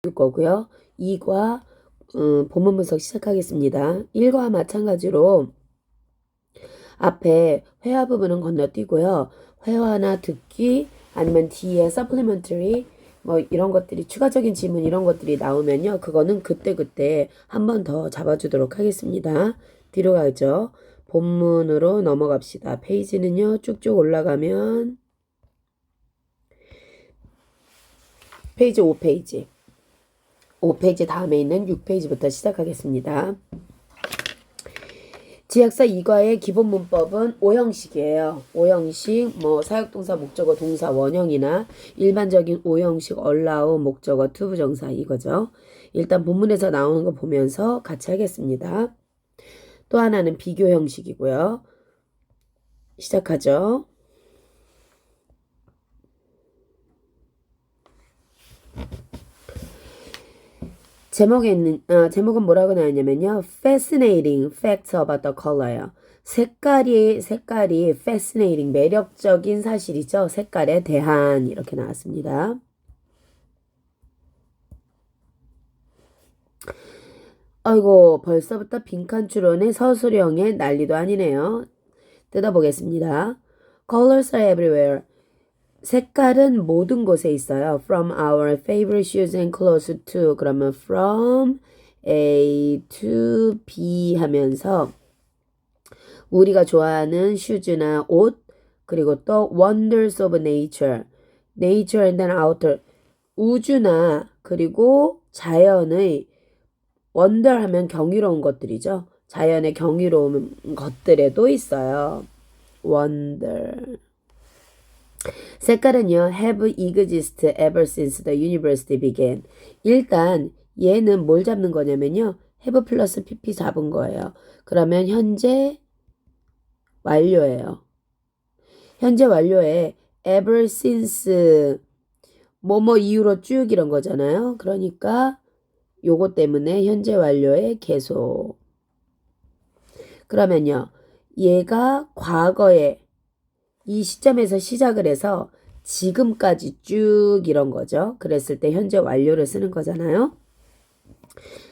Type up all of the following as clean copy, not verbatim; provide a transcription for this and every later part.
거고요. 2과 본문 분석 시작하겠습니다. 1과와 마찬가지로 앞에 회화 부분은 건너뛰고요. 회화나 듣기 아니면 뒤에 supplementary 뭐 이런 것들이 추가적인 질문 이런 것들이 나오면요. 그거는 그때그때 한 번 더 잡아주도록 하겠습니다. 뒤로 가죠. 본문으로 넘어갑시다. 페이지는요. 쭉쭉 올라가면 페이지 5페이지. 5페이지 다음에 있는 6페이지부터 시작하겠습니다. 지약사 2과의 기본 문법은 5형식이에요. 5형식, 사역동사, 목적어, 동사, 원형이나 일반적인 5형식, allow, 목적어, 투부정사 이거죠. 일단 본문에서 나오는 거 보면서 같이 하겠습니다. 또 하나는 비교 형식이고요. 시작하죠. 제목은 뭐라고 나왔냐면요. Fascinating facts about the color요. 색깔이 fascinating, 매력적인 사실이죠. 색깔에 대한 이렇게 나왔습니다. 아이고 벌써부터 빈칸 추론의 서술형의 난리도 아니네요. 뜯어보겠습니다. Colors are everywhere. 색깔은 모든 곳에 있어요. From our favorite shoes and clothes to 그러면 from A to B 하면서 우리가 좋아하는 슈즈나 옷 그리고 또 wonders of nature and then outer 우주나 그리고 자연의 wonder 하면 경이로운 것들이죠. 자연의 경이로운 것들에도 있어요. wonder 색깔은요, have existed ever since the universe began. 일단 얘는 뭘 잡는 거냐면요, have 플러스 pp 잡은 거예요. 그러면 현재 완료예요. 현재 완료에 ever since 뭐뭐 이후로 쭉 이런 거잖아요. 그러니까 요거 때문에 현재 완료에 계속. 그러면요, 얘가 과거에 이 시점에서 시작을 해서 지금까지 쭉 이런 거죠. 그랬을 때 현재 완료를 쓰는 거잖아요.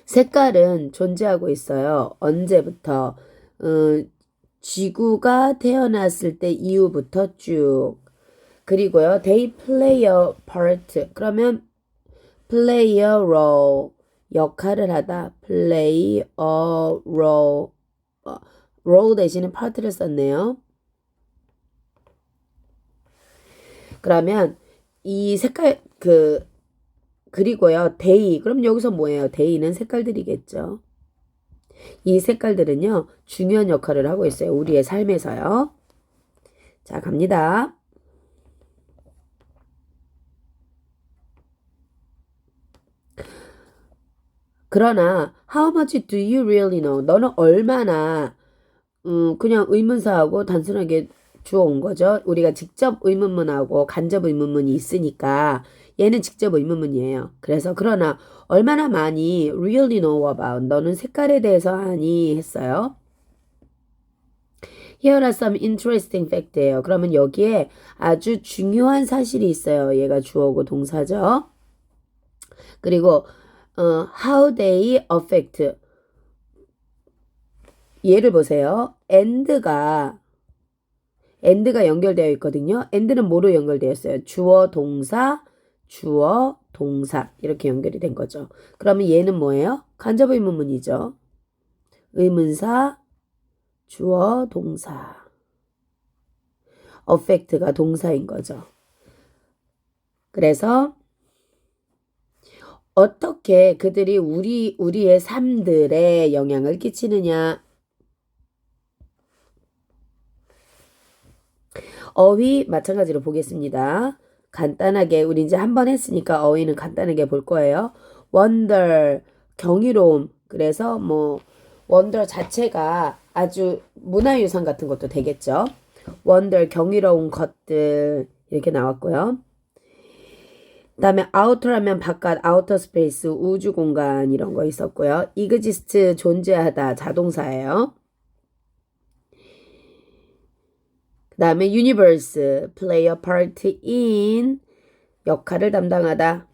색깔은 존재하고 있어요. 언제부터? 지구가 태어났을 때 이후부터 쭉. 그리고요. They play a part. 그러면 play a role. 역할을 하다. play a role. role 대신에 part를 썼네요. 그러면 이 색깔 그리고요. 데이. 그럼 여기서 뭐예요? 데이는 색깔들이겠죠. 이 색깔들은요. 중요한 역할을 하고 있어요. 우리의 삶에서요. 자, 갑니다. 그러나 how much do you really know? 너는 얼마나 그냥 의문사하고 단순하게 주어온 거죠. 우리가 직접 의문문하고 간접 의문문이 있으니까 얘는 직접 의문문이에요. 그래서 그러나 얼마나 많이 really know about 너는 색깔에 대해서 아니 했어요. Here are some interesting fact예요. 그러면 여기에 아주 중요한 사실이 있어요. 얘가 주어고 동사죠. 그리고 how they affect 얘를 보세요. and가 연결되어 있거든요. and는 뭐로 연결되어 있어요? 주어, 동사, 이렇게 연결이 된 거죠. 그러면 얘는 뭐예요? 간접 의문문이죠. 의문사, 주어, 동사. affect가 동사인 거죠. 그래서 어떻게 그들이 우리의 삶들에 영향을 끼치느냐? 어휘 마찬가지로 보겠습니다. 간단하게 우리 이제 한 번 했으니까 어휘는 간단하게 볼 거예요. wonder 경이로움. 그래서 wonder 자체가 아주 문화유산 같은 것도 되겠죠. wonder 경이로운 것들 이렇게 나왔고요. 그 다음에 outer하면 바깥 outer space 우주 공간 이런 거 있었고요. exist 존재하다 자동사예요. 그 다음에 universe, play a part in, 역할을 담당하다.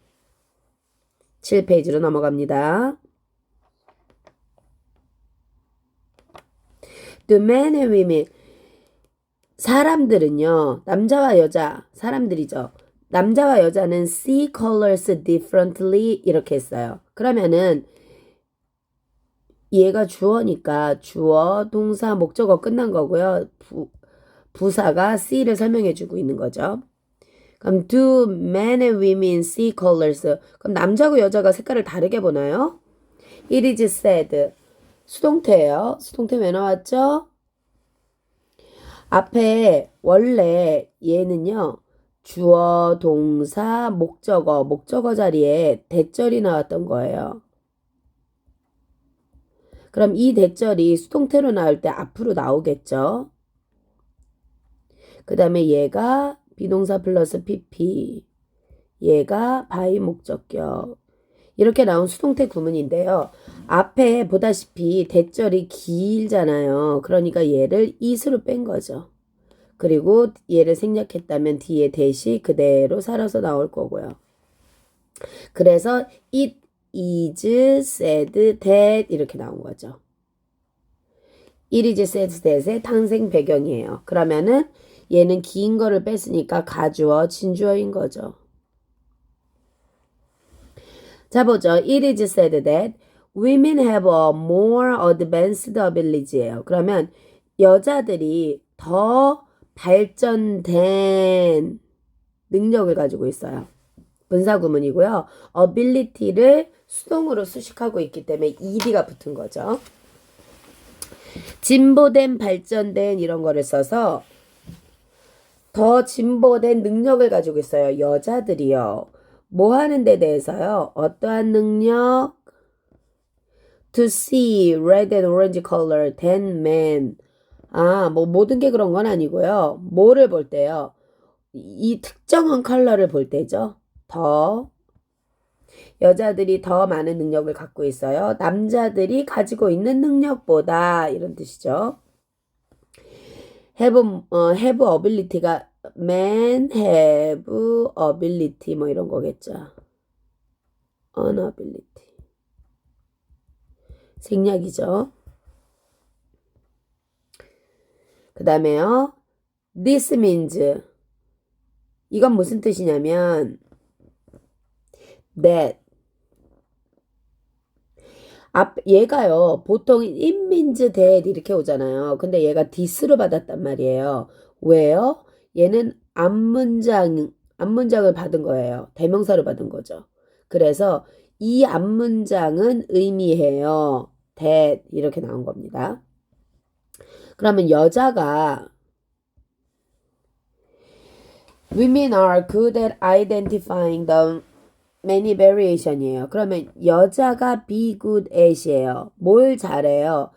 7페이지로 넘어갑니다. The men and women. 사람들은요, 남자와 여자, 사람들이죠. 남자와 여자는 see colors differently 이렇게 했어요. 그러면은 얘가 주어니까 주어, 동사, 목적어 끝난 거고요. 부사가 see를 설명해 주고 있는 거죠. 그럼 do men and women see colors? 그럼 남자고 여자가 색깔을 다르게 보나요? It is said. 수동태예요. 수동태 왜 나왔죠? 앞에 원래 얘는요. 주어, 동사, 목적어 자리에 대절이 나왔던 거예요. 그럼 이 대절이 수동태로 나올 때 앞으로 나오겠죠. 그 다음에 얘가 비동사 플러스 pp, 얘가 by 목적격. 이렇게 나온 수동태 구문인데요. 앞에 보다시피 대절이 길잖아요. 그러니까 얘를 it으로 뺀 거죠. 그리고 얘를 생략했다면 뒤에 대시 그대로 살아서 나올 거고요. 그래서 it is said that 이렇게 나온 거죠. It is said that의 탄생 배경이에요. 그러면은 얘는 긴 거를 뺐으니까 가주어, 진주어인 거죠. 자, 보죠. It is said that women have a more advanced ability예요. 그러면 여자들이 더 발전된 능력을 가지고 있어요. 분사구문이고요. ability를 수동으로 수식하고 있기 때문에 ed가 붙은 거죠. 진보된, 발전된 이런 거를 써서 더 진보된 능력을 가지고 있어요. 여자들이요. 뭐 하는 데 대해서요? 어떠한 능력? To see red and orange color than men. 뭐 모든 게 그런 건 아니고요. 뭐를 볼 때요? 이 특정한 컬러를 볼 때죠. 여자들이 더 많은 능력을 갖고 있어요. 남자들이 가지고 있는 능력보다 이런 뜻이죠. have ability가 men have ability 뭐 이런 거겠죠. an ability. 생략이죠. 그 다음에요. This means 이건 무슨 뜻이냐면 that 얘가요. 보통 it means that 이렇게 오잖아요. 근데 얘가 this로 받았단 말이에요. 왜요? 얘는 앞문장을 받은 거예요. 대명사로 받은 거죠. 그래서 이 앞문장은 의미해요. that 이렇게 나온 겁니다. 그러면 여자가 Women are good at identifying the many variation이에요. 그러면 여자가 be good at이에요. 뭘 잘해요?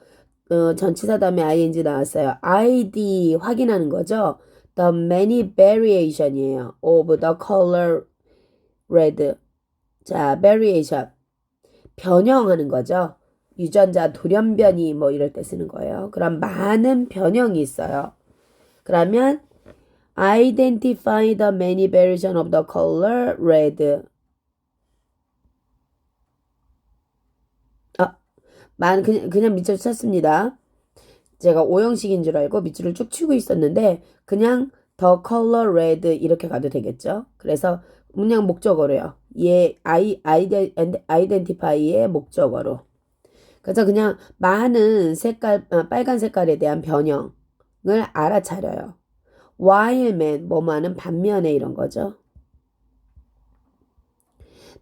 전치사 다음에 ing 나왔어요. id 확인하는 거죠. The many variation이에요. of the color red. 자, variation. 변형하는 거죠. 유전자 돌연변이 뭐 이럴 때 쓰는 거예요. 그럼 많은 변형이 있어요. 그러면 identify the many variation of the color red. 그냥 밑줄 쳤습니다. 제가 오형식인 줄 알고 밑줄을 쭉 치고 있었는데 그냥 the color red 이렇게 가도 되겠죠. 그래서 그냥 목적어로요. 얘 identify의 목적어로. 그래서 그냥 많은 색깔, 빨간 색깔에 대한 변형을 알아차려요. while men, 뭐뭐하는 반면에 이런 거죠.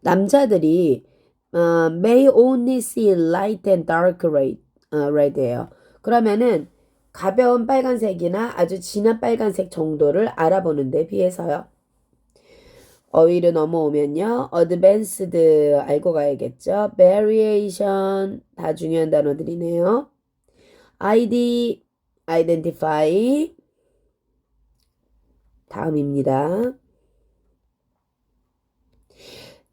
남자들이 may only see light and dark red예요. 그러면은 가벼운 빨간색이나 아주 진한 빨간색 정도를 알아보는 데 비해서요. 어휘로 넘어오면요. advanced 알고 가야겠죠. variation 다 중요한 단어들이네요. identify 다음입니다.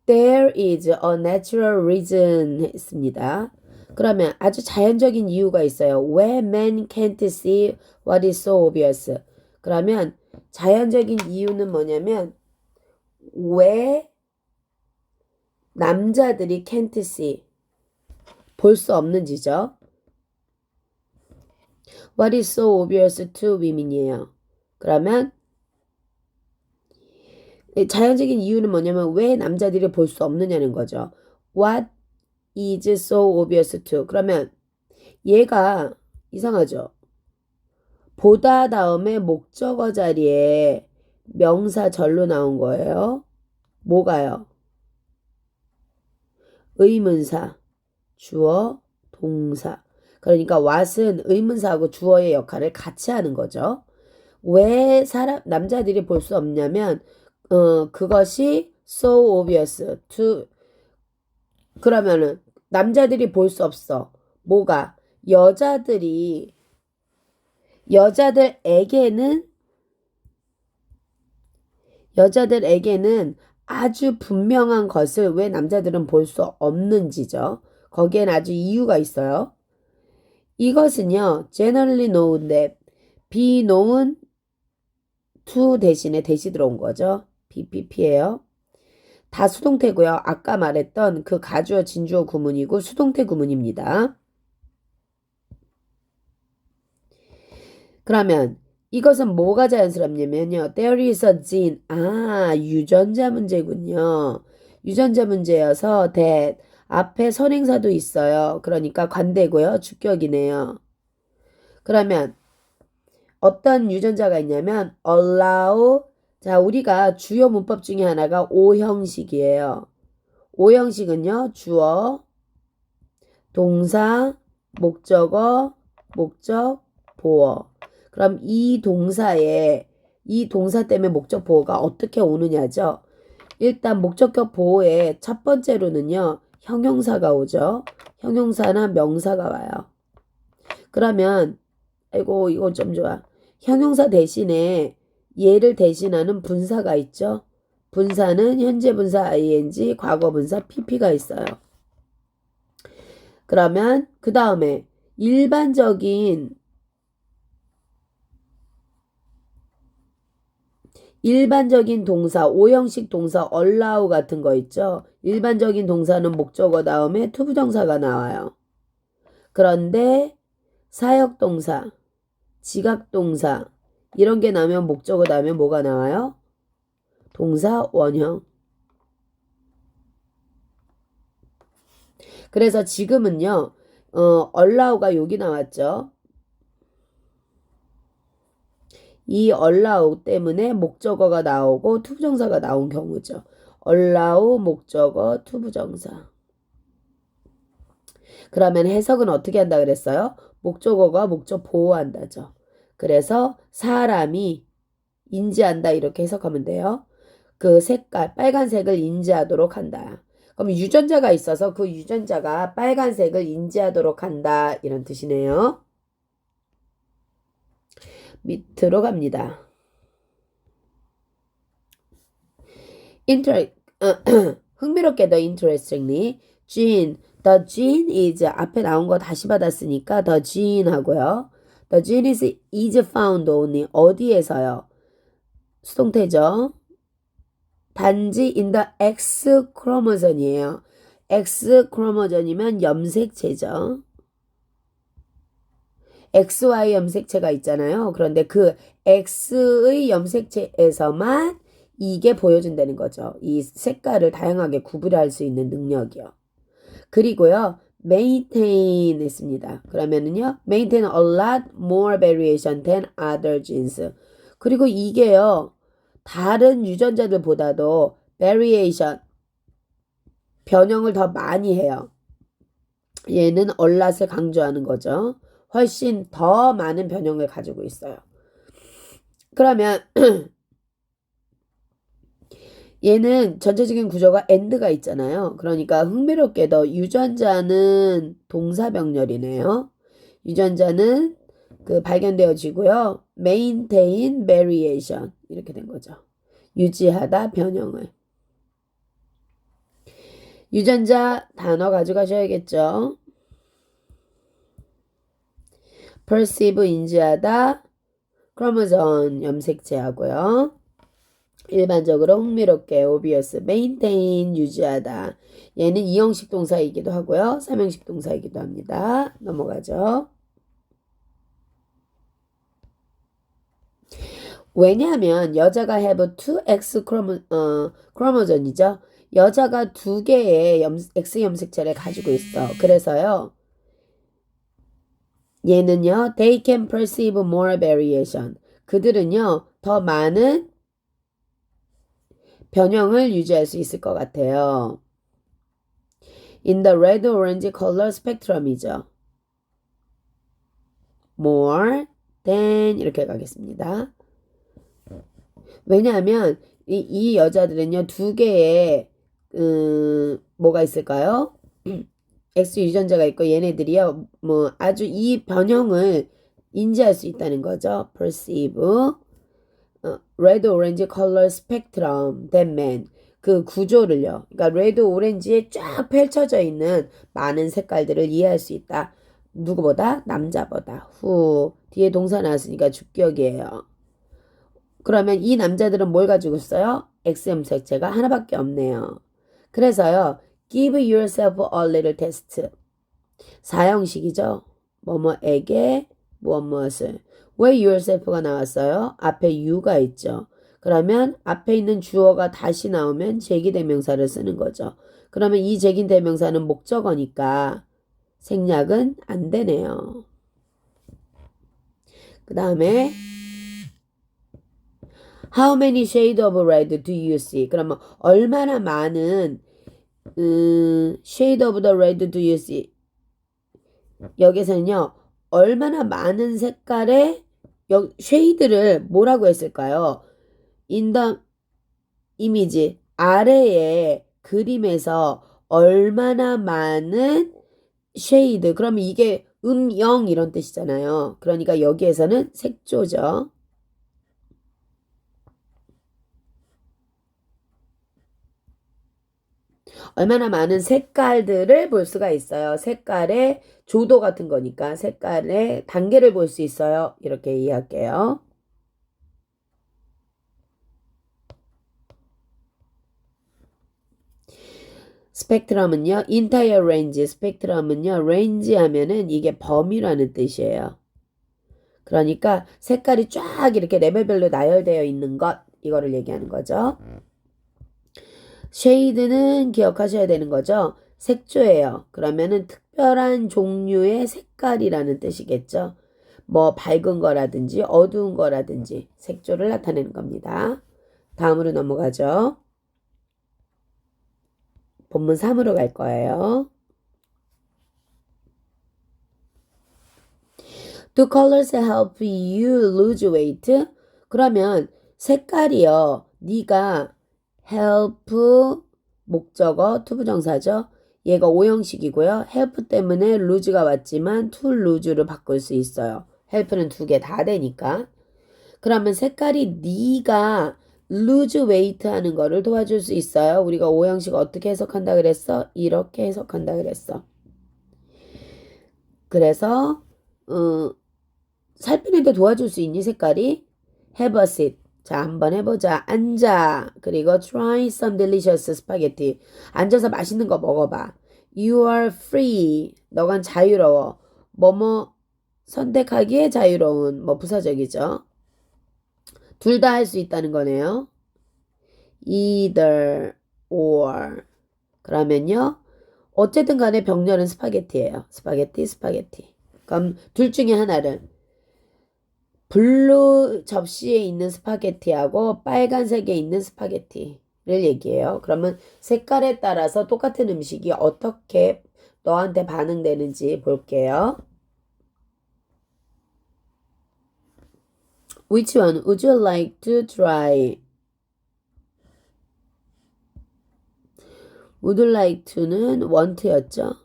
There is a natural reason 했습니다. 그러면 아주 자연적인 이유가 있어요. 왜 men can't see what is so obvious? 그러면 자연적인 이유는 뭐냐면 왜 남자들이 can't see. 볼 수 없는 지죠. What is so obvious to women이에요. 그러면 자연적인 이유는 뭐냐면 왜 남자들이 볼 수 없느냐는 거죠. What is so obvious to. 그러면 얘가 이상하죠. 보다 다음에 목적어 자리에 명사절로 나온 거예요. 뭐가요? 의문사, 주어, 동사. 그러니까 what은 의문사하고 주어의 역할을 같이 하는 거죠. 왜 남자들이 볼 수 없냐면 그것이 so obvious to. 그러면은 남자들이 볼 수 없어. 뭐가? 여자들에게는 아주 분명한 것을 왜 남자들은 볼 수 없는지죠. 거기엔 아주 이유가 있어요. 이것은요, generally known인데 be known to 대신에 대시 들어온 거죠. BPP예요. 다 수동태고요. 아까 말했던 그 가주어, 진주어 구문이고 수동태 구문입니다. 그러면 이것은 뭐가 자연스럽냐면요. There is a gene. 유전자 문제군요. 유전자 문제여서 that 앞에 선행사도 있어요. 그러니까 관대고요. 주격이네요. 그러면 어떤 유전자가 있냐면 allow. 자, 우리가 주요 문법 중에 하나가 오형식이에요. 오형식은요. 주어, 동사, 목적어, 목적, 보어. 그럼 이 동사 때문에 목적 보호가 어떻게 오느냐죠. 일단 목적격 보호의 첫 번째로는요. 형용사가 오죠. 형용사나 명사가 와요. 그러면 아이고 이거 좀 좋아. 형용사 대신에 얘를 대신하는 분사가 있죠. 분사는 현재 분사 ing, 과거 분사 pp가 있어요. 그러면 그 다음에 일반적인 동사, 오형식 동사 allow 같은 거 있죠. 일반적인 동사는 목적어 다음에 투부정사가 나와요. 그런데 사역동사, 지각동사 이런 게 나오면 목적어 다음에 뭐가 나와요? 동사 원형. 그래서 지금은요. allow가 여기 나왔죠. 이 allow 때문에 목적어가 나오고 투부정사가 나온 경우죠. allow 목적어 투부정사. 그러면 해석은 어떻게 한다 그랬어요? 목적어가 목적 보호한다죠. 그래서 사람이 인지한다 이렇게 해석하면 돼요. 그 색깔 빨간색을 인지하도록 한다. 그럼 유전자가 있어서 그 유전자가 빨간색을 인지하도록 한다 이런 뜻이네요. 밑으로 갑니다. 흥미롭게도 interestingly gene, the gene is 앞에 나온 거 다시 받았으니까 the gene 하고요. The gene is found only 어디에서요? 수동태죠. 단지 in the X 크로모전이에요. X 크로모전이면 염색체죠. XY 염색체가 있잖아요. 그런데 그 X의 염색체에서만 이게 보여준다는 거죠. 이 색깔을 다양하게 구분할 수 있는 능력이요. 그리고요. maintain 했습니다. 그러면은요. maintain a lot more variation than other genes. 그리고 이게요. 다른 유전자들보다도 variation, 변형을 더 많이 해요. 얘는 a lot을 강조하는 거죠. 훨씬 더 많은 변형을 가지고 있어요. 그러면 얘는 전체적인 구조가 and가 있잖아요. 그러니까 흥미롭게도 유전자는 동사병렬이네요. 유전자는 그 발견되어지고요. maintain variation 이렇게 된 거죠. 유지하다 변형을. 유전자 단어 가져가셔야겠죠. perceive 인지하다, 크로모존 염색체 하고요. 일반적으로 흥미롭게 obvious, maintain 유지하다. 얘는 2형식 동사이기도 하고요. 3형식 동사이기도 합니다. 넘어가죠. 왜냐하면 여자가 have two X 크로모전이죠. 여자가 두 개의 X 염색체를 가지고 있어. 그래서요. 얘는요. They can perceive more variation. 그들은요. 더 많은 변형을 유지할 수 있을 것 같아요. In the red orange color spectrum이죠. more than 이렇게 가겠습니다. 왜냐하면 이 여자들은요. 두 개의 뭐가 있을까요? X 유전자가 있고 얘네들이요. 뭐 아주 이 변형을 인지할 수 있다는 거죠. perceive red orange color spectrum that man 그 구조를요. 그러니까 레드 오렌지에 쫙 펼쳐져 있는 많은 색깔들을 이해할 수 있다. 누구보다? 남자보다. 후 뒤에 동사 나왔으니까 주격이에요. 그러면 이 남자들은 뭘 가지고 있어요? X 염색체가 하나밖에 없네요. 그래서요. Give yourself a little test. 4형식이죠. 뭐뭐에게 무엇을. 왜 yourself가 나왔어요? 앞에 you가 있죠. 그러면 앞에 있는 주어가 다시 나오면 제기대명사를 쓰는 거죠. 그러면 이 제기대명사는 목적어니까 생략은 안 되네요. 그 다음에 How many shades of red do you see? 그러면 얼마나 많은 shade of the red do you see? 여기서는요. 얼마나 많은 색깔의 쉐이드를 뭐라고 했을까요? In the image 아래의 그림에서 얼마나 많은 쉐이드 그러면 이게 0 이런 뜻이잖아요. 그러니까 여기에서는 색조죠. 얼마나 많은 색깔들을 볼 수가 있어요. 색깔의 조도 같은 거니까 색깔의 단계를 볼 수 있어요. 이렇게 이해할게요. 스펙트럼은요. entire range. 스펙트럼은요. range 하면은 이게 범위라는 뜻이에요. 그러니까 색깔이 쫙 이렇게 레벨별로 나열되어 있는 것. 이거를 얘기하는 거죠. 쉐이드는 기억하셔야 되는 거죠. 색조예요. 그러면은 특별한 종류의 색깔이라는 뜻이겠죠. 뭐 밝은 거라든지 어두운 거라든지 색조를 나타내는 겁니다. 다음으로 넘어가죠. 본문 3으로 갈 거예요. Do colors help you lose weight? 그러면 색깔이요. 네가 help 목적어 투부정사죠. 얘가 5형식이고요. help 때문에 lose가 왔지만 to lose로 바꿀 수 있어요. help는 두 개 다 되니까. 그러면 색깔이 네가 lose weight 하는 거를 도와줄 수 있어요. 우리가 5형식 어떻게 해석한다 그랬어? 이렇게 해석한다 그랬어. 그래서 살 빼는데 도와줄 수 있니 색깔이? Have a seat. 자, 한번 해보자. 앉아. 그리고 try some delicious spaghetti. 앉아서 맛있는 거 먹어봐. You are free. 너간 자유로워. 뭐뭐 선택하기에 자유로운. 뭐 부사적이죠. 둘 다 할 수 있다는 거네요. Either or. 그러면요. 어쨌든 간에 병렬은 스파게티예요. 스파게티. 그럼 둘 중에 하나를 블루 접시에 있는 스파게티하고 빨간색에 있는 스파게티를 얘기해요. 그러면 색깔에 따라서 똑같은 음식이 어떻게 너한테 반응되는지 볼게요. Which one would you like to try? Would like to는 want였죠.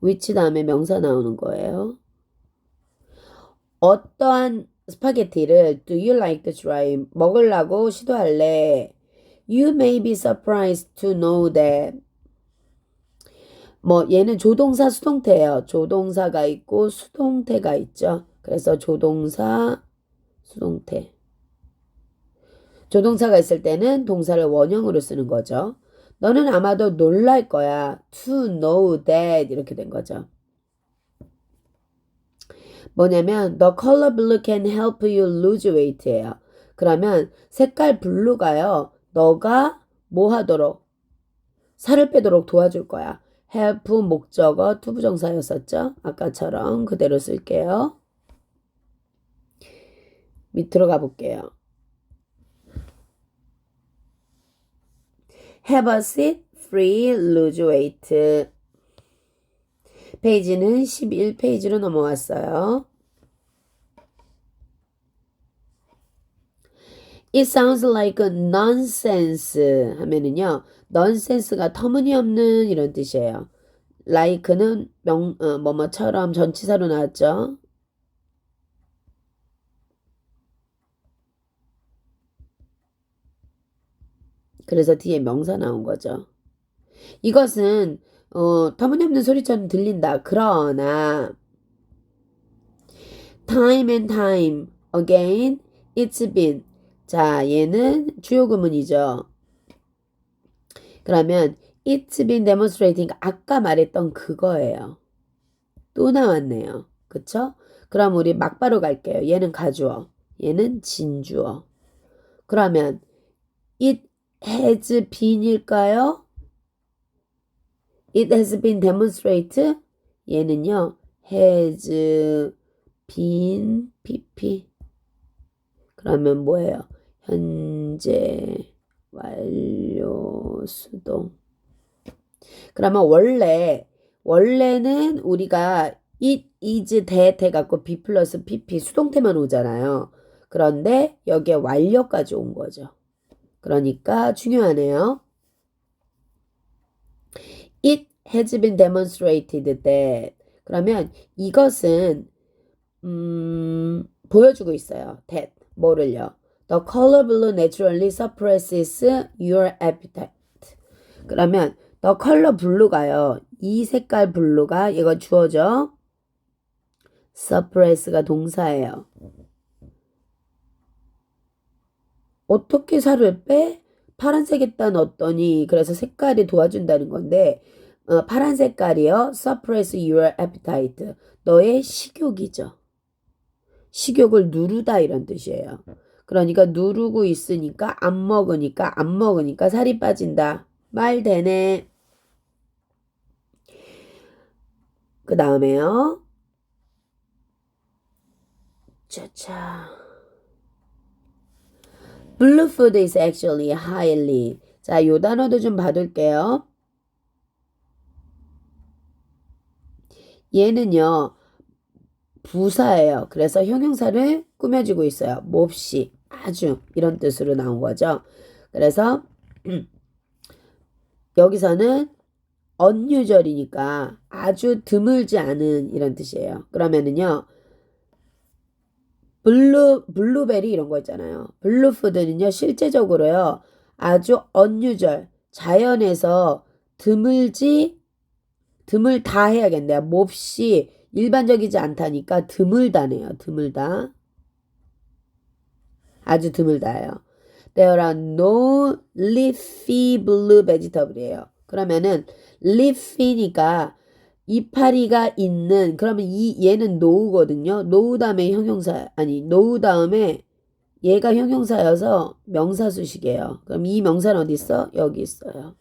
which 다음에 명사 나오는 거예요. 어떠한 스파게티를 do you like to try? 먹으려고 시도할래? You may be surprised to know that. 뭐 얘는 조동사 수동태예요. 조동사가 있고 수동태가 있죠. 그래서 조동사 수동태. 조동사가 있을 때는 동사를 원형으로 쓰는 거죠. 너는 아마도 놀랄 거야. To know that 이렇게 된 거죠. 뭐냐면 the color blue can help you lose weight예요. 그러면 색깔 블루가요. 너가 뭐 하도록? 살을 빼도록 도와줄 거야. help 목적어 투부정사였었죠. 아까처럼 그대로 쓸게요. 밑으로 가볼게요. Have a seat, free, lose weight. 페이지는 11페이지로 넘어왔어요. It sounds like nonsense 하면은요. nonsense가 터무니없는 이런 뜻이에요. like는 뭐뭐처럼 전치사로 나왔죠. 그래서 뒤에 명사 나온 거죠. 이것은 터무니없는 소리처럼 들린다. 그러나 time and time again it's been. 자, 얘는 주요 구문이죠. 그러면 it's been demonstrating 아까 말했던 그거예요. 또 나왔네요. 그쵸? 그럼 우리 막바로 갈게요. 얘는 가주어, 얘는 진주어. 그러면 it has been일까요? It has been demonstrate. 얘는요. has been pp. 그러면 뭐예요? 현재 완료 수동. 그러면 원래는 우리가 it is that 해갖고 be 플러스 pp 수동태만 오잖아요. 그런데 여기에 완료까지 온 거죠. 그러니까 중요하네요. It has been demonstrated that. 그러면 이것은 보여주고 있어요. that. 뭐를요? The color blue naturally suppresses your appetite. 그러면 the color blue가요. 이 색깔 블루가 이거 주어져. suppress가 동사예요. 어떻게 살을 빼? 파란색에다 넣었더니 그래서 색깔이 도와준다는 건데 파란 색깔이요. suppress your appetite. 너의 식욕이죠. 식욕을 누르다 이런 뜻이에요. 그러니까 누르고 있으니까 안 먹으니까 살이 빠진다. 말 되네. 그 다음에요. 차차. Blue food is actually highly. 자, 요 단어도 좀 봐둘게요. 얘는요. 부사예요. 그래서 형용사를 꾸며주고 있어요. 몹시, 아주 이런 뜻으로 나온 거죠. 그래서 여기서는 unusual이니까 아주 드물지 않은 이런 뜻이에요. 그러면은요. 블루베리 이런 거 있잖아요. 블루푸드는요. 실제적으로요. 아주 unusual, 자연에서 드물다 해야겠네요. 몹시 일반적이지 않다니까 드물다네요. 드물다. 아주 드물다예요. There are no leafy blue vegetable이에요. 그러면은 leafy니까 이파리가 있는 그러면 얘는 노우거든요. 노우 다음에 형용사 노우 다음에 얘가 형용사여서 명사수식이에요. 그럼 이 명사는 어디 있어? 여기 있어요.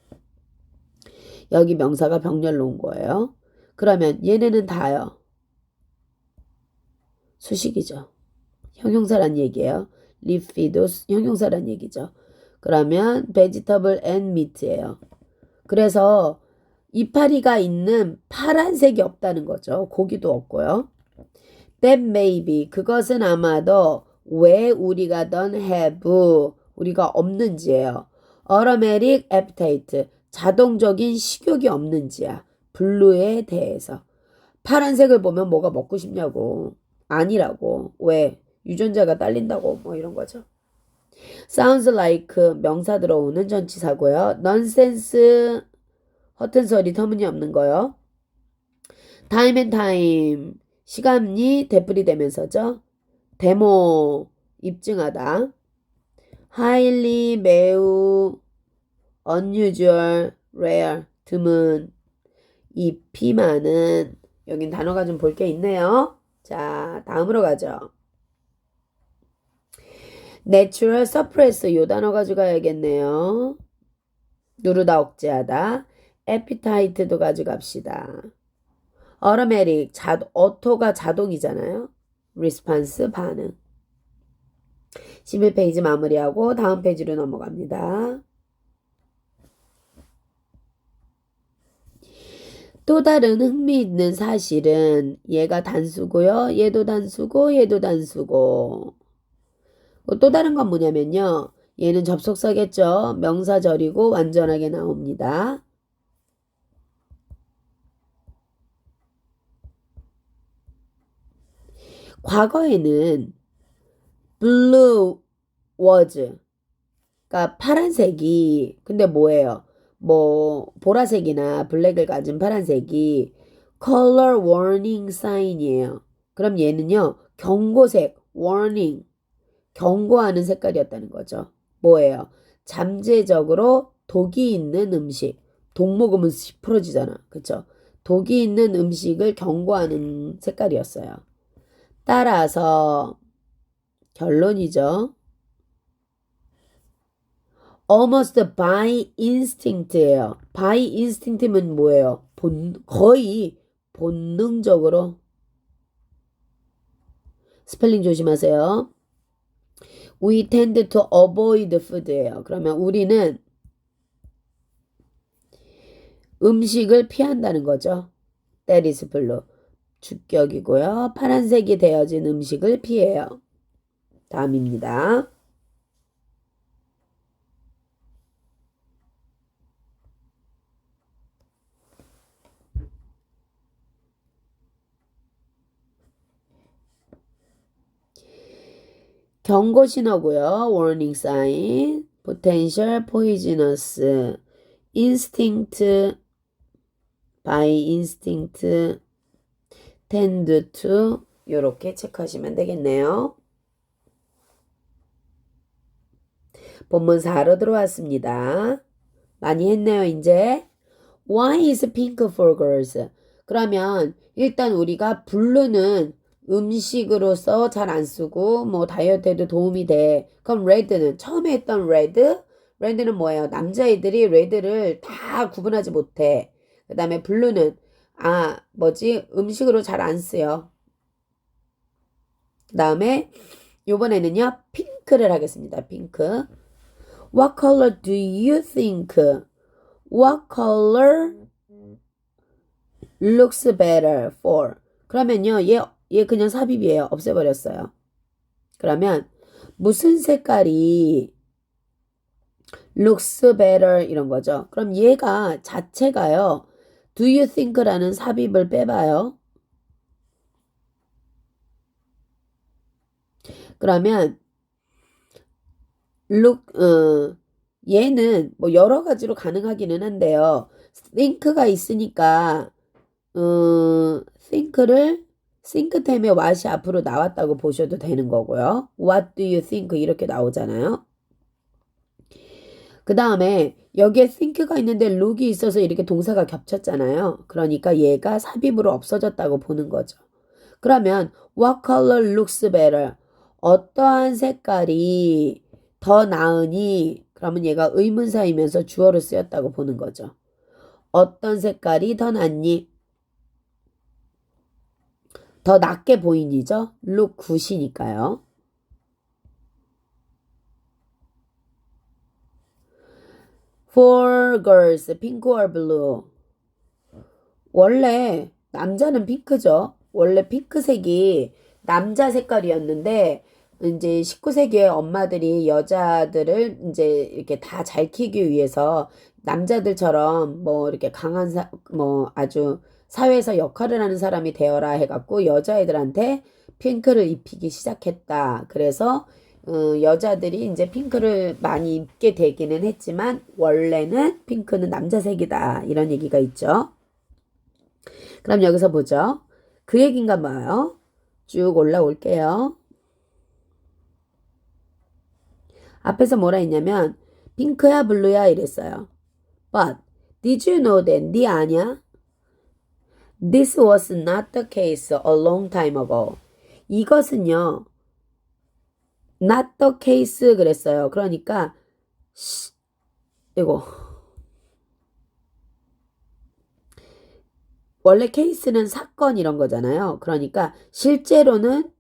여기 명사가 병렬로 온 거예요. 그러면 얘네는 다요. 수식이죠. 형용사란 얘기예요. leafy도 형용사란 얘기죠. 그러면 vegetable and meat예요. 그래서 이파리가 있는 파란색이 없다는 거죠. 고기도 없고요. That may be. 그것은 아마도 왜 우리가 don't have. 우리가 없는지예요. automatic appetite. 자동적인 식욕이 없는지야. 블루에 대해서. 파란색을 보면 뭐가 먹고 싶냐고. 아니라고. 왜? 유전자가 딸린다고 뭐 이런 거죠. sounds like 명사 들어오는 전치사고요. nonsense 허튼 소리 터무니없는 거요. time and time 시간이 되풀이되면서죠. 데모 입증하다. highly 매우 unusual, rare 드문 잎이 많은 여긴 단어가 좀 볼 게 있네요. 자, 다음으로 가죠. natural suppress 요 단어 가져가야겠네요. 누르다 억제하다. appetite도 가져갑시다. automatic 어토가 자동이잖아요. response 반응. 11페이지 마무리하고 다음 페이지로 넘어갑니다. 또 다른 흥미있는 사실은 얘가 단수고요. 얘도 단수고 얘도 단수고. 또 다른 건 뭐냐면요. 얘는 접속사겠죠. 명사절이고 완전하게 나옵니다. 과거에는 blue was 그러니까 파란색이 근데 뭐예요? 뭐 보라색이나 블랙을 가진 파란색이 color warning sign이에요. 그럼 얘는요. 경고색 warning 경고하는 색깔이었다는 거죠. 뭐예요? 잠재적으로 독이 있는 음식. 독 먹으면 씩 풀어지잖아. 그쵸? 독이 있는 음식을 경고하는 색깔이었어요. 따라서 결론이죠. almost by instinct예요. by instinct면 뭐예요? 거의 본능적으로 스펠링 조심하세요. We tend to avoid food예요. 그러면 우리는 음식을 피한다는 거죠. That is blue. 주격이고요. 파란색이 되어진 음식을 피해요. 다음입니다. 경고 신호고요. warning sign, potential poisonous, instinct, by instinct, tend to 이렇게 체크하시면 되겠네요. 본문 4로 들어왔습니다. 많이 했네요, 이제. Why is pink for girls? 그러면 일단 우리가 blue는 음식으로서 잘 안 쓰고 뭐 다이어트에도 도움이 돼. 그럼 red는 처음에 했던 red는 뭐예요? 남자애들이 red를 다 구분하지 못해. 그 다음에 blue는 음식으로 잘 안 쓰여. 그 다음에 요번에는요 핑크를 하겠습니다. 핑크. What color do you think? What color looks better for? 그러면요 얘 그냥 삽입이에요. 없애버렸어요. 그러면 무슨 색깔이 looks better 이런 거죠. 그럼 얘가 자체가요. do you think라는 삽입을 빼봐요. 그러면 얘는 뭐 여러 가지로 가능하기는 한데요. think가 있으니까 think를 think템의 what이 앞으로 나왔다고 보셔도 되는 거고요. What do you think 이렇게 나오잖아요. 그 다음에 여기에 think가 있는데 look이 있어서 이렇게 동사가 겹쳤잖아요. 그러니까 얘가 삽입으로 없어졌다고 보는 거죠. 그러면 what color looks better? 어떠한 색깔이 더 나으니? 그러면 얘가 의문사이면서 주어로 쓰였다고 보는 거죠. 어떤 색깔이 더 낫니? 더 낫게 보이니죠? look good이니까요. For girls, pink or blue. 원래 남자는 핑크죠. 원래 핑크색이 남자 색깔이었는데 이제 19세기에 엄마들이 여자들을 이제 이렇게 다 잘 키기 위해서 남자들처럼 뭐 이렇게 강한 뭐 아주 사회에서 역할을 하는 사람이 되어라 해갖고 여자애들한테 핑크를 입히기 시작했다. 그래서 여자들이 이제 핑크를 많이 입게 되기는 했지만 원래는 핑크는 남자색이다. 이런 얘기가 있죠. 그럼 여기서 보죠. 그 얘기인가 봐요. 쭉 올라올게요. 앞에서 뭐라 했냐면 핑크야 블루야 이랬어요. But did you know that? 네 아냐? This was not the case a long time ago. 이것은요, not the case 그랬어요. 그러니까 이거 원래 케이스는 사건 이런 거잖아요. 그러니까 실제로는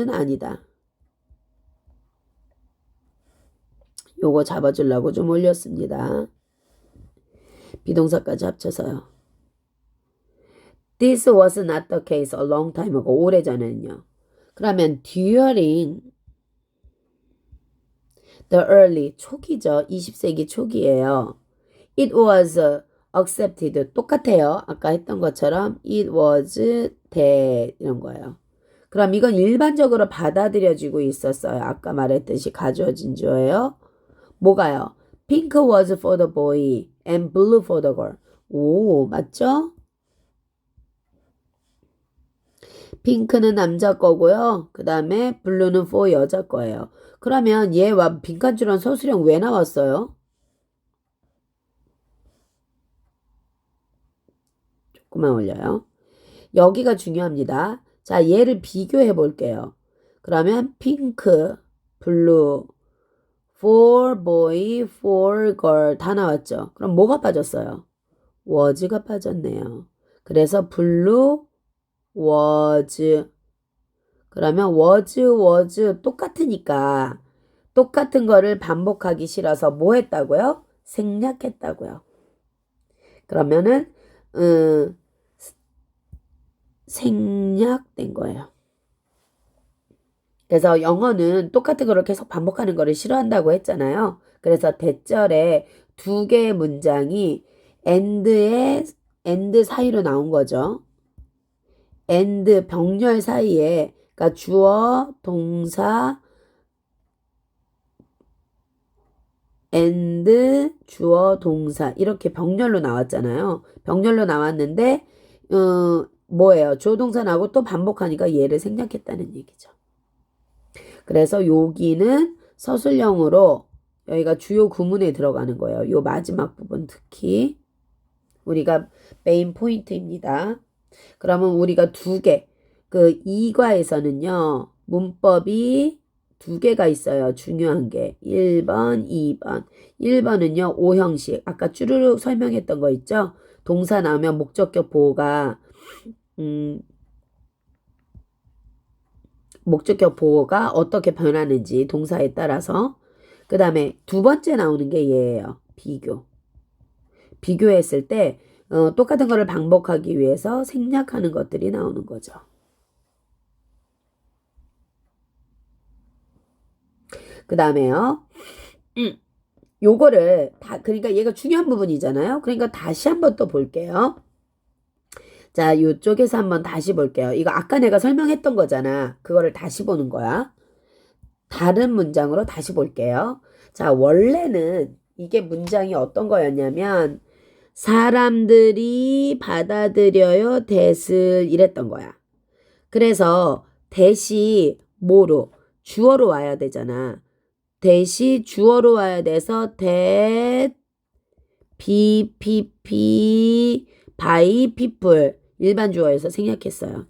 아니다. 요거 잡아주려고 좀 올렸습니다. 비동사까지 합쳐서요. This was not the case a long time ago. 오래전에는요. 그러면 during the early 초기죠. 20세기 초기예요. It was accepted. 똑같아요. 아까 했던 것처럼 it was that 이런 거예요. 그럼 이건 일반적으로 받아들여지고 있었어요. 아까 말했듯이 가주어진 주어예요. 뭐가요? Pink was for the boy and blue for the girl. 오, 맞죠? 핑크는 남자 거고요. 그 다음에 블루는 for 여자 거예요. 그러면 얘와 빈칸줄은 서술형 왜 나왔어요? 조금만 올려요. 여기가 중요합니다. 자, 얘를 비교해 볼게요. 그러면 핑크, 블루, for boy, for girl 다 나왔죠. 그럼 뭐가 빠졌어요? was가 빠졌네요. 그래서 블루, was. 그러면 was 똑같으니까 똑같은 거를 반복하기 싫어서 뭐 했다고요? 생략했다고요. 그러면은 생략된 거예요. 그래서 영어는 똑같은 거를 계속 반복하는 거를 싫어한다고 했잖아요. 그래서 대절에 두 개의 문장이 and 사이로 나온 거죠. and 병렬 사이에 그러니까 주어, 동사, and 주어, 동사 이렇게 병렬로 나왔잖아요. 병렬로 나왔는데 뭐예요? 주어, 동사 나오고 또 반복하니까 얘를 생략했다는 얘기죠. 그래서 여기는 서술형으로 여기가 주요 구문에 들어가는 거예요. 요 마지막 부분 특히 우리가 메인 포인트입니다. 그러면 우리가 두 개, 그 2과에서는요, 문법이 두 개가 있어요. 중요한 게. 1번, 2번. 1번은요, 오형식. 아까 쭈루룩 설명했던 거 있죠? 동사 나오면 목적격 보호가, 목적격 보호가 어떻게 변하는지 동사에 따라서. 그 다음에 두 번째 나오는 게 얘예요. 비교. 비교했을 때 똑같은 거를 반복하기 위해서 생략하는 것들이 나오는 거죠. 그 다음에요. 요거를 그러니까 얘가 중요한 부분이잖아요. 그러니까 다시 한번 또 볼게요. 자, 요쪽에서 한번 다시 볼게요. 이거 아까 내가 설명했던 거잖아. 그거를 다시 보는 거야. 다른 문장으로 다시 볼게요. 자, 원래는 이게 문장이 어떤 거였냐면 사람들이 받아들여요 대을 이랬던 거야. 그래서 대시 뭐로? 주어로 와야 되잖아. 대시 주어로 와야 돼서 that BPP by people 일반 주어에서 생략했어요.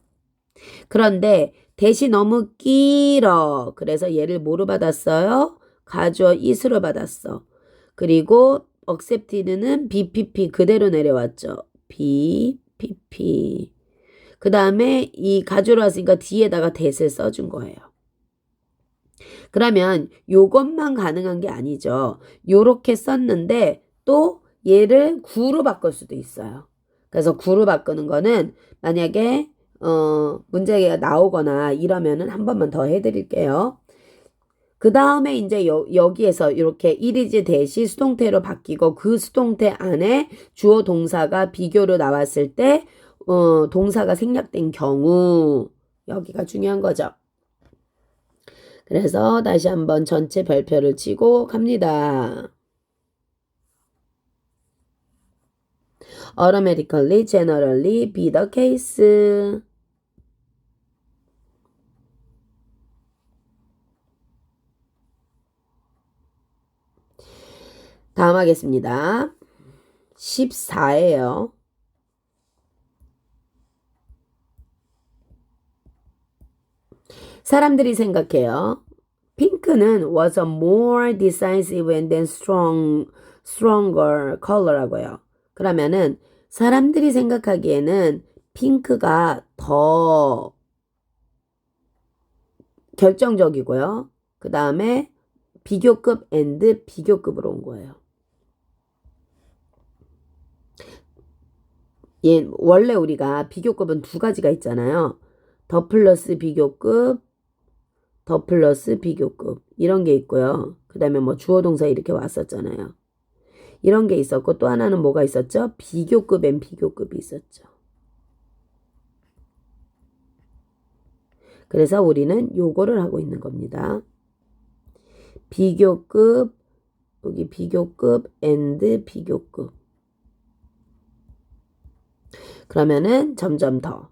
그런데 대시 너무 길어. 그래서 얘를 뭐로 받았어요? 가주어 it으로 받았어. 그리고 accepted는 BPP 그대로 내려왔죠. BPP. 그 다음에 이 가주어로 왔으니까 뒤에다가 that을 써준 거예요. 그러면 요것만 가능한 게 아니죠. 요렇게 썼는데 또 얘를 구로 바꿀 수도 있어요. 그래서 구로 바꾸는 거는 만약에 문제가 나오거나 이러면은 한 번만 더 해드릴게요. 그 다음에 이제 여기에서 이렇게 이리지 대시 수동태로 바뀌고 그 수동태 안에 주어 동사가 비교로 나왔을 때 동사가 생략된 경우 여기가 중요한 거죠. 그래서 다시 한번 전체 별표를 치고 갑니다. automatically, generally, be the case. 다음 하겠습니다. 14예요. 사람들이 생각해요. 핑크는 was a more decisive and then stronger color라고요. 그러면은 사람들이 생각하기에는 핑크가 더 결정적이고요. 그 다음에 비교급 and 비교급으로 온 거예요. 원래 우리가 비교급은 두 가지가 있잖아요. 더 플러스 비교급, 더 플러스 비교급 이런 게 있고요. 그 다음에 뭐 주어 동사 이렇게 왔었잖아요. 이런 게 있었고 또 하나는 뭐가 있었죠? 비교급 앤 비교급이 있었죠. 그래서 우리는 요거를 하고 있는 겁니다. 비교급, 여기 비교급 앤드 비교급. 그러면은 점점 더.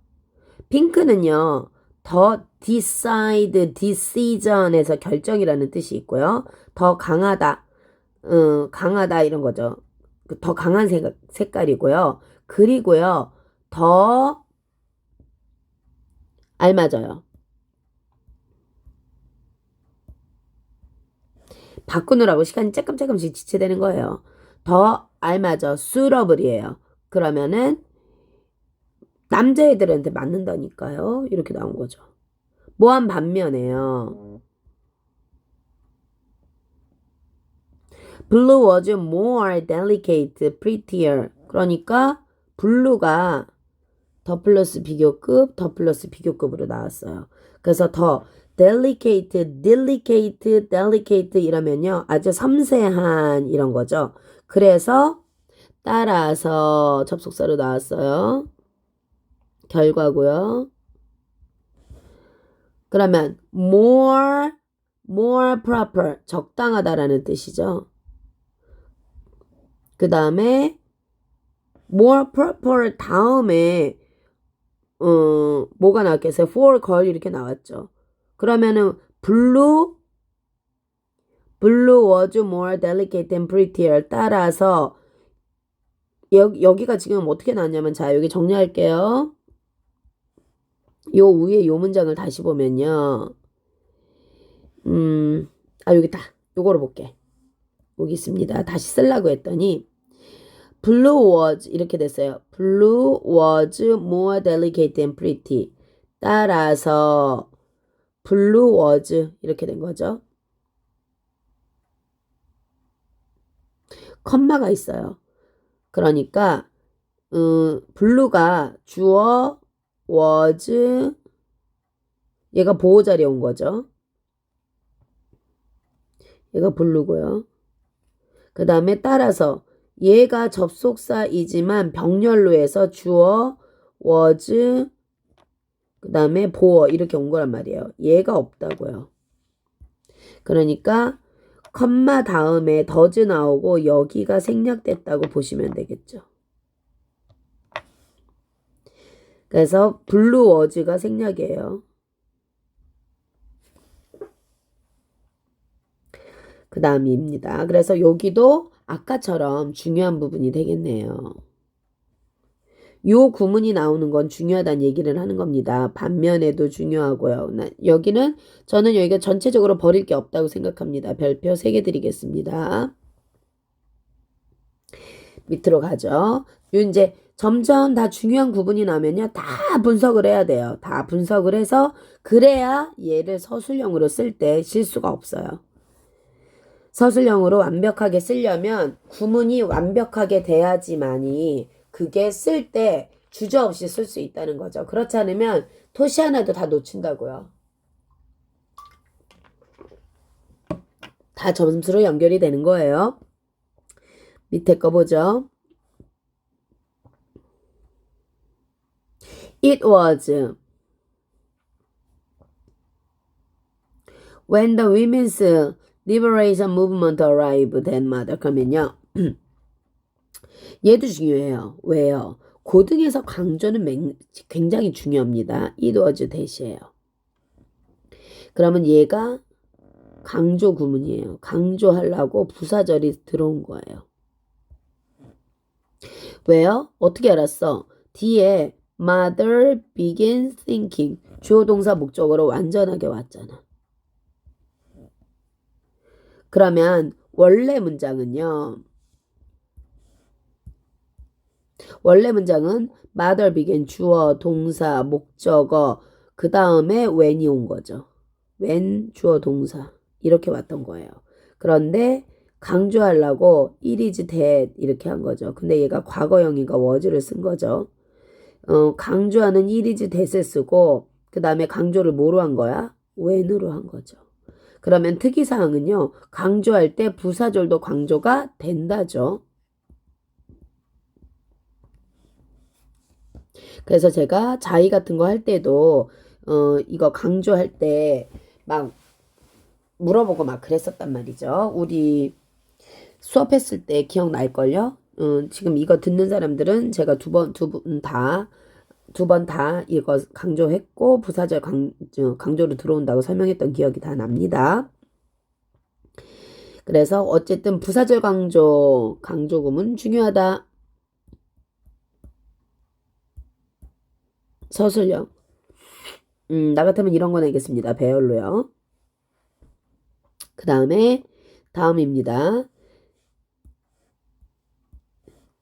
핑크는요. 더 decide, decision에서 결정이라는 뜻이 있고요. 더 강하다, 강하다 이런 거죠. 더 강한 색깔이고요. 그리고요. 더 알맞아요. 바꾸느라고 시간이 조금씩 지체되는 거예요. 더 알맞아, suitable이에요. 그러면은 남자애들한테 맞는다니까요. 이렇게 나온 거죠. 뭐한 반면에요. Blue was more delicate, prettier. 그러니까 블루가 더 플러스 비교급, 더 플러스 비교급으로 나왔어요. 그래서 더 delicate, delicate 이러면요. 아주 섬세한 이런 거죠. 그래서 따라서 접속사로 나왔어요. 결과고요. 그러면 more proper, 적당하다라는 뜻이죠. 그 다음에 more proper 다음에 뭐가 나왔겠어요? for girl 이렇게 나왔죠. 그러면은 blue was more delicate and prettier 따라서 여기가 지금 어떻게 나왔냐면 자 여기 정리할게요. 요 위에 요 문장을 다시 보면요. 여기 다 요거로 볼게. 여기 있습니다. 다시 쓰려고 했더니 Blue was 이렇게 됐어요. Blue was more delicate and pretty. 따라서 Blue was 이렇게 된 거죠. 컴마가 있어요. 그러니까 Blue가 주어 was 얘가 보호 자리에 온 거죠. 얘가 Blue고요. 그 다음에 따라서 얘가 접속사이지만 병렬로 해서 주어 was 그 다음에 보어 이렇게 온 거란 말이에요. 얘가 없다고요. 그러니까 컴마 다음에 더즈 나오고 여기가 생략됐다고 보시면 되겠죠. 그래서 블루 워즈가 생략이에요. 그 다음입니다. 그래서 여기도 아까처럼 중요한 부분이 되겠네요. 요 구문이 나오는 건 중요하다는 얘기를 하는 겁니다. 반면에도 중요하고요. 저는 여기가 전체적으로 버릴 게 없다고 생각합니다. 별표 3개 드리겠습니다. 밑으로 가죠. 이제 점점 다 중요한 구분이 나면요. 다 분석을 해야 돼요. 다 분석을 해서 그래야 얘를 서술형으로 쓸 때 실수가 없어요. 서술형으로 완벽하게 쓰려면 구문이 완벽하게 돼야지만이 그게 쓸 때 주저없이 쓸 수 있다는 거죠. 그렇지 않으면 토시 하나도 다 놓친다고요. 다 점수로 연결이 되는 거예요. 밑에 거 보죠. It was when the women's liberation movement arrived at mother. 그러면요. 얘도 중요해요. 왜요? 고등에서 강조는 굉장히 중요합니다. It was 대시예요. 그러면 얘가 강조 구문이에요. 강조하려고 부사절이 들어온 거예요. 왜요? 어떻게 알았어? 뒤에 mother began thinking 주어 동사 목적으로 완전하게 왔잖아. 그러면 원래 문장은요. 원래 문장은 mother began 주어 동사 목적어 그 다음에 when이 온 거죠. when 주어 동사 이렇게 왔던 거예요. 그런데 강조하려고 it is that 이렇게 한 거죠. 근데 얘가 과거형이니까 was를 쓴 거죠. 강조하는 it is that을 쓰고 그 다음에 강조를 뭐로 한 거야? when으로 한 거죠. 그러면 특이사항은요. 강조할 때 부사절도 강조가 된다죠. 그래서 제가 자의 같은 거 할 때도 이거 강조할 때 막 물어보고 막 그랬었단 말이죠. 우리 수업했을 때 기억날걸요? 지금 이거 듣는 사람들은 제가 두 번 다 이거 강조했고 부사절 강조로 들어온다고 설명했던 기억이 다 납니다. 그래서 어쨌든 부사절 강조구문 중요하다. 서술형. 나 같으면 이런 거 내겠습니다. 배열로요. 그 다음입니다.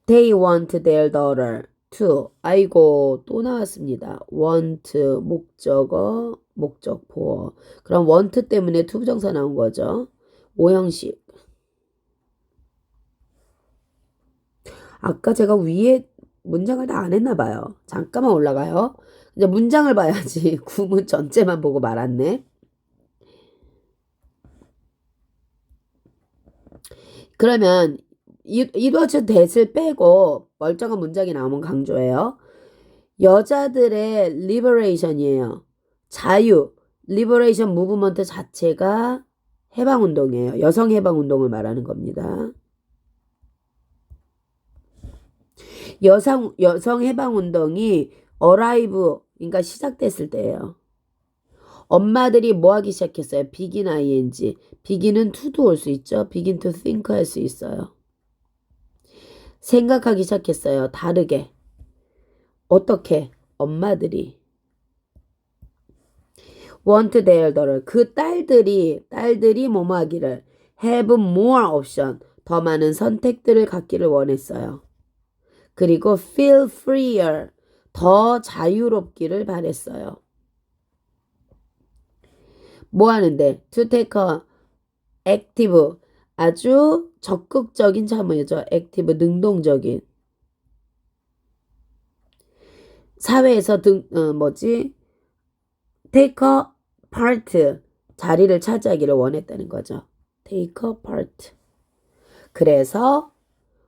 They want their daughter to. 아이고 또 나왔습니다. want 목적어 목적 보어. 그럼 want 때문에 to 부정사 나온 거죠. 오형식. 아까 제가 위에 문장을 다 안 했나 봐요. 잠깐만 올라가요. 이제 문장을 봐야지. 구문 전체만 보고 말았네. 그러면 it was that을 빼고 멀쩡한 문장이 나오면 강조예요. 여자들의 liberation이에요. 자유, liberation 무브먼트 자체가 해방운동이에요. 여성 해방운동을 말하는 겁니다. 여성 해방운동이 arrive, 그러니까 시작됐을 때예요. 엄마들이 뭐 하기 시작했어요? begin ing. begin은 to도 올 수 있죠. begin to think 할 수 있어요. 생각하기 시작했어요. 다르게. 어떻게? 엄마들이. want their daughter. 그 딸들이 뭐뭐 하기를 have more option. 더 많은 선택들을 갖기를 원했어요. 그리고 feel freer. 더 자유롭기를 바랬어요. 뭐 하는데? to take a active. 아주 적극적인 참여죠. active 능동적인. 사회에서 take a part. 자리를 차지하기를 원했다는 거죠. take a part. 그래서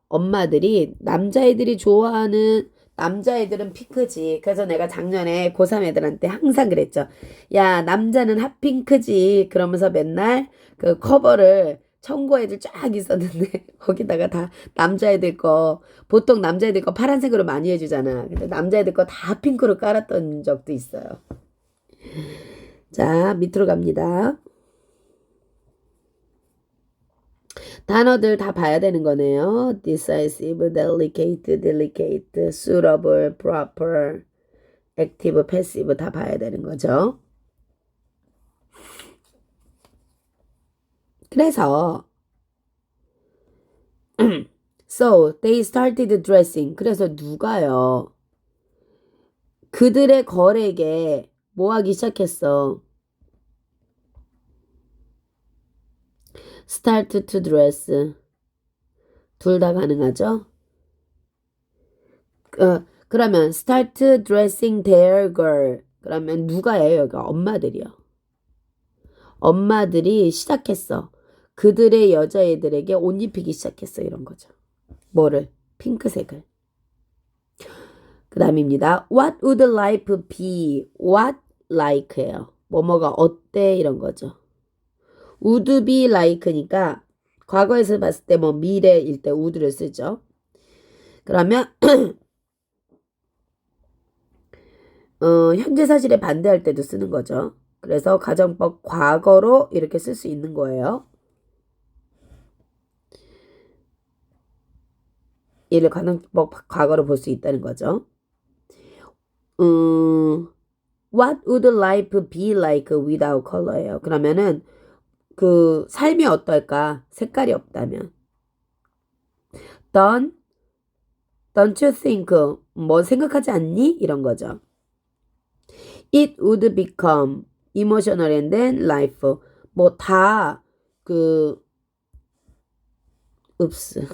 엄마들이 남자애들이 좋아하는 남자애들은 핑크지. 그래서 내가 작년에 고3 애들한테 항상 그랬죠. 야, 남자는 핫핑크지. 그러면서 맨날 그 커버를 청고애들 쫙 있었는데 거기다가 다 남자애들 거 보통 남자애들 거 파란색으로 많이 해주잖아. 근데 남자애들 거 다 핑크로 깔았던 적도 있어요. 자, 밑으로 갑니다. 단어들 다 봐야 되는 거네요. decisive, delicate, suitable, proper, active, passive 다 봐야 되는 거죠. 그래서 so they started dressing. 그래서 누가요? 그들의 거래에 뭐 하기 시작했어? start to dress. 둘 다 가능하죠? 그러면 start dressing their girl. 그러면 누가예요? 여기 엄마들이요. 엄마들이 시작했어. 그들의 여자애들에게 옷 입히기 시작했어. 이런 거죠. 뭐를? 핑크색을. 그 다음입니다. What would life be? What like예요. 뭐뭐가 어때? 이런 거죠. would be like니까 과거에서 봤을 때 뭐 미래일 때 would를 쓰죠. 그러면 현재 사실에 반대할 때도 쓰는 거죠. 그래서 가정법 과거로 이렇게 쓸 수 있는 거예요. 얘를 가정법 과거로 볼 수 있다는 거죠. What would life be like without color예요. 그러면은 그 삶이 어떨까? 색깔이 없다면. Don't you think? 뭐 생각하지 않니? 이런 거죠. It would become emotional and then life. 뭐 다 읍스.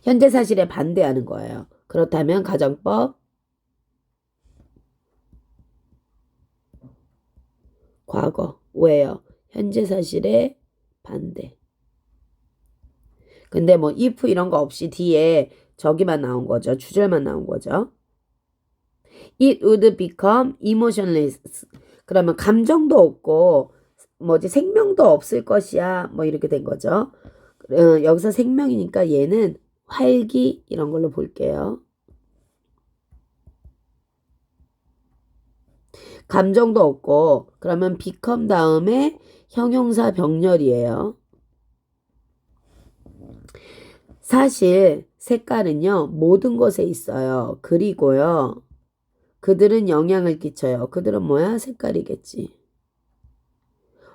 현재 사실에 반대하는 거예요. 그렇다면 가정법 과거. 왜요? 현재 사실에 반대. 근데 뭐 if 이런 거 없이 뒤에 저기만 나온 거죠. 주절만 나온 거죠. It would become emotionless. 그러면 감정도 없고 뭐지 생명도 없을 것이야. 뭐 이렇게 된 거죠. 여기서 생명이니까 얘는 활기 이런 걸로 볼게요. 감정도 없고 그러면 become 다음에 형용사 병렬이에요. 사실 색깔은요 모든 것에 있어요. 그리고요 그들은 영향을 끼쳐요. 그들은 뭐야? 색깔이겠지.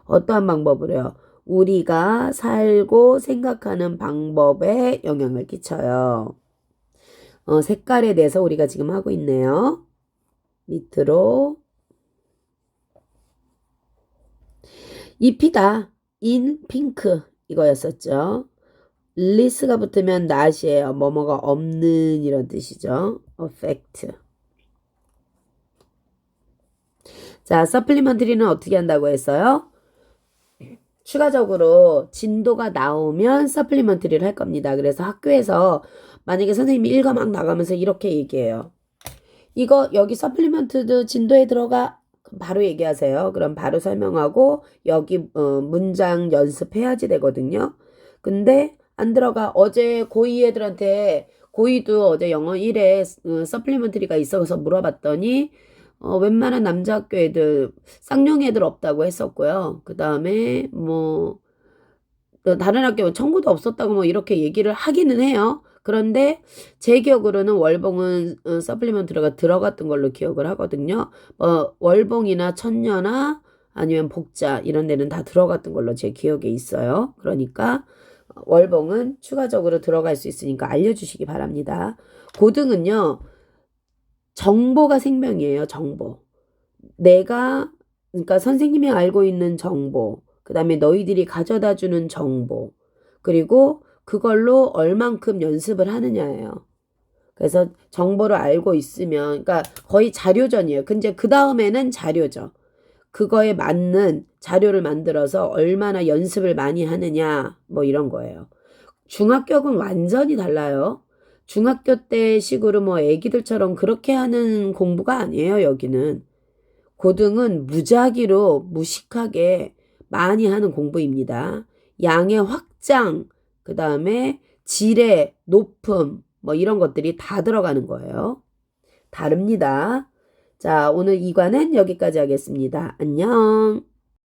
어떠한 방법으로요? 우리가 살고 생각하는 방법에 영향을 끼쳐요. 색깔에 대해서 우리가 지금 하고 있네요. 밑으로 잎이다. in 핑크 이거였었죠. 리스가 붙으면 not이에요. 뭐뭐가 없는 이런 뜻이죠. affect. 자, supplementary는 어떻게 한다고 했어요? 추가적으로 진도가 나오면 supplementary를 할 겁니다. 그래서 학교에서 만약에 선생님이 일과 막 나가면서 이렇게 얘기해요. 이거 여기 supplemented 진도에 들어가 바로 얘기하세요. 그럼 바로 설명하고 여기 문장 연습해야지 되거든요. 근데 안 들어가. 어제 고2 애들한테 고2도 어제 영어 1에 supplementary가 있어서 물어봤더니 웬만한 남자 학교 애들 쌍용 애들 없다고 했었고요. 그 다음에 뭐 다른 학교 청구도 없었다고 뭐 이렇게 얘기를 하기는 해요. 그런데 제 기억으로는 월봉은 서플리먼트가 들어갔던 걸로 기억을 하거든요. 월봉이나 천녀나 아니면 복자 이런 데는 다 들어갔던 걸로 제 기억에 있어요. 그러니까 월봉은 추가적으로 들어갈 수 있으니까 알려주시기 바랍니다. 고등은요. 정보가 생명이에요. 정보. 그러니까 선생님이 알고 있는 정보, 그 다음에 너희들이 가져다 주는 정보, 그리고 그걸로 얼만큼 연습을 하느냐예요. 그래서 정보를 알고 있으면, 그러니까 거의 자료전이에요. 근데 그 다음에는 자료죠. 그거에 맞는 자료를 만들어서 얼마나 연습을 많이 하느냐, 뭐 이런 거예요. 중학교는 완전히 달라요. 중학교 때 식으로 뭐 애기들처럼 그렇게 하는 공부가 아니에요, 여기는. 고등은 무작위로 무식하게 많이 하는 공부입니다. 양의 확장, 그 다음에 질의 높음, 뭐 이런 것들이 다 들어가는 거예요. 다릅니다. 자, 오늘 2과는 여기까지 하겠습니다. 안녕.